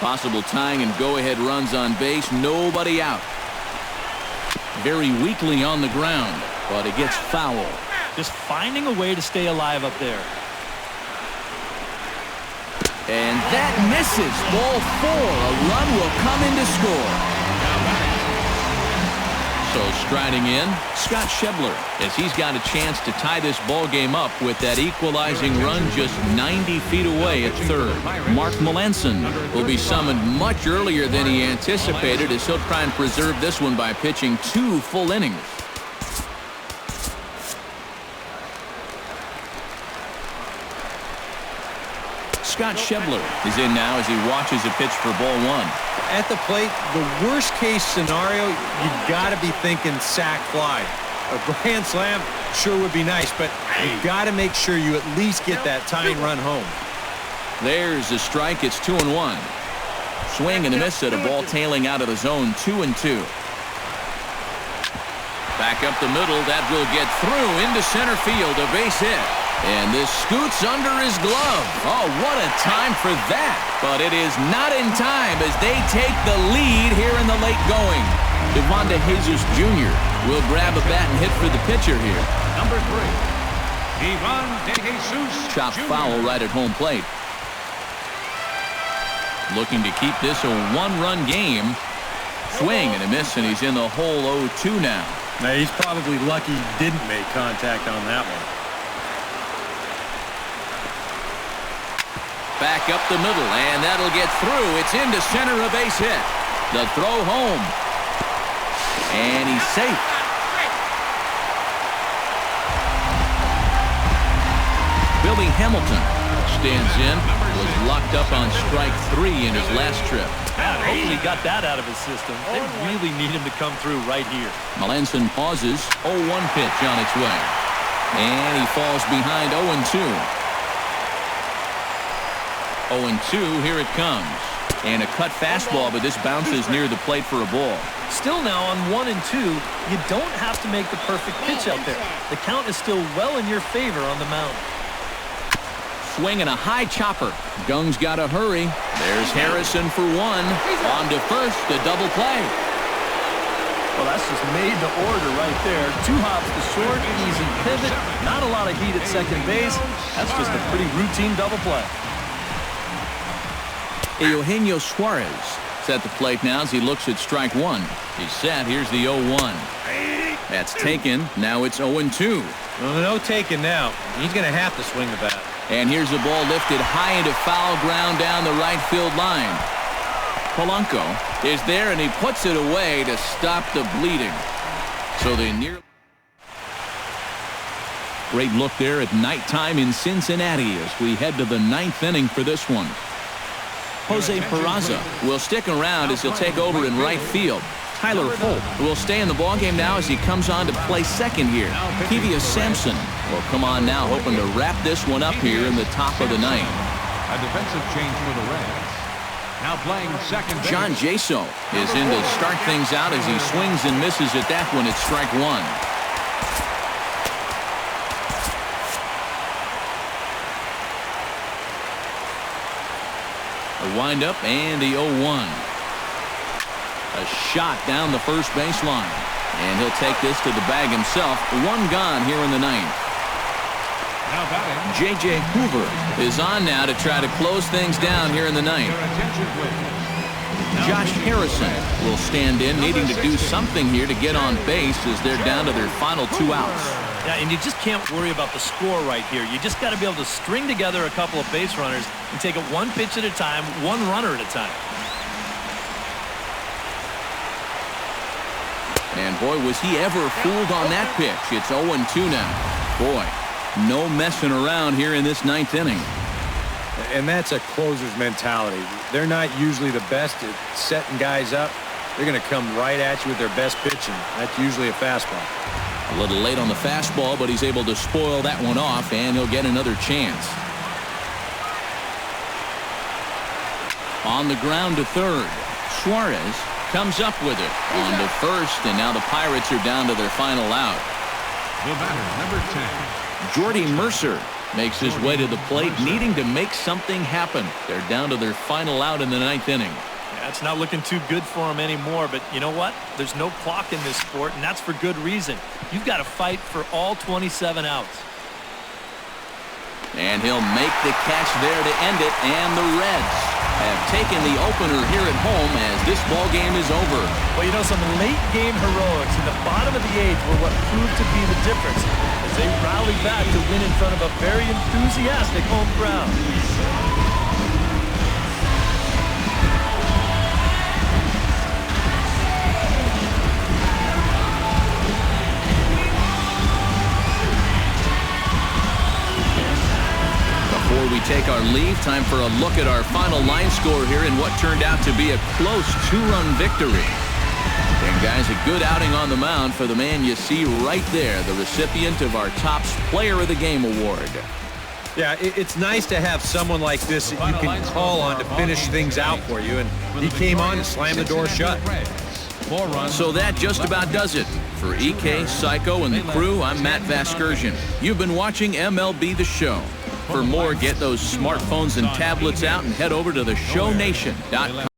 Possible tying and go-ahead runs on base. Nobody out. Very weakly on the ground, but it gets foul. Just finding a way to stay alive up there. And that misses. Ball 4. A run will come in to score. So striding in, Scott Schebler, as he's got a chance to tie this ball game up with that equalizing run just 90 feet away at third. Mark Melanson will be summoned much earlier than he anticipated, as he'll try and preserve this one by pitching 2 full innings. Scott Schebler is in now as he watches a pitch for ball one. At the plate, the worst case scenario, you've got to be thinking sac fly. A grand slam sure would be nice, but you've got to make sure you at least get that tying run home. There's a strike. It's 2-1. Swing and a miss at a ball tailing out of the zone. 2-2. Back up the middle. That will get through into center field. A base hit. And this scoots under his glove. Oh, what a time for that. But it is not in time as they take the lead here in the late going. Devon DeJesus Jr. will grab a bat and hit for the pitcher here. Number 3, Devon DeJesus Chopped Jr. foul right at home plate. Looking to keep this a one-run game. Swing and a miss, and he's in the hole 0-2 now. Now, he's probably lucky he didn't make contact on that one. Back up the middle, and that'll get through. It's into center, a base hit. The throw home. And he's safe. Billy Hamilton stands in. Was locked up on strike 3 in his last trip. Hopefully he got that out of his system. They really need him to come through right here. Melanson pauses. 0-1 pitch on its way. And he falls behind 0-2. 0-2, here it comes. And a cut fastball, but this bounces near the plate for a ball. Still now on 1-2, you don't have to make the perfect pitch out there. The count is still well in your favor on the mound. Swing and a high chopper. Gung's got to hurry. There's Harrison for one. On to first, a double play. Well, that's just made the order right there. 2 hops to short, easy pivot, not a lot of heat at second base. That's just a pretty routine double play. Eugenio Suarez is at the plate now as he looks at strike 1. He's set. Here's the 0-1. That's taken. Now it's 0-2. Well, no taking now. He's going to have to swing the bat. And here's a ball lifted high into foul ground down the right field line. Polanco is there, and he puts it away to stop the bleeding. So they nearly... Great look there at nighttime in Cincinnati as we head to the 9th inning for this one. Jose Peraza will stick around as he'll take over in right field. Tyler Holt will stay in the ballgame now as he comes on to play second here. Kevia Sampson will come on now, hoping to wrap this one up here in the top of the 9th. A defensive change for the Reds. Now playing second base. John Jaso is in to start things out as he swings and misses at that one at strike 1. A windup and the 0-1. A shot down the first baseline. And he'll take this to the bag himself. 1 gone here in the 9th. Now batting. J.J. Hoover is on now to try to close things down here in the 9th. Your attention, please. Josh Harrison will stand in, needing to do something here to get on base as they're down to their final 2 outs. Yeah, and you just can't worry about the score right here. You just got to be able to string together a couple of base runners and take it 1 pitch at a time, 1 runner at a time. And boy, was he ever fooled on that pitch. It's 0-2 now. Boy, no messing around here in this 9th inning. And that's a closer's mentality. They're not usually the best at setting guys up. They're going to come right at you with their best pitch, and that's usually a fastball. A little late on the fastball, but he's able to spoil that one off, and he'll get another chance. On the ground to third. Suarez comes up with it. On to first, and now the Pirates are down to their final out. The batter, number 10. Jordy Mercer makes his way to the plate, needing to make something happen. They're down to their final out in the 9th inning. Yeah, it's not looking too good for him anymore, but you know what? There's no clock in this sport, and that's for good reason. You've got to fight for all 27 outs. And he'll make the catch there to end it, and the Reds have taken the opener here at home as this ball game is over. Well, you know, some late game heroics in the bottom of the 8th were what proved to be the difference as they rallied back to win in front of a very enthusiastic home crowd. Before we take our leave, time for a look at our final line score here in what turned out to be a close 2-run victory. And guys, a good outing on the mound for the man you see right there, the recipient of our Topps Player of the Game award. Yeah, it's nice to have someone like this that you can call on to finish things out for you, and he came on and slammed the door shut. So that just about does it. For EK, Psycho, and the crew, I'm Matt Vasgersian. You've been watching MLB The Show. For more, get those smartphones and tablets out and head over to theshownation.com.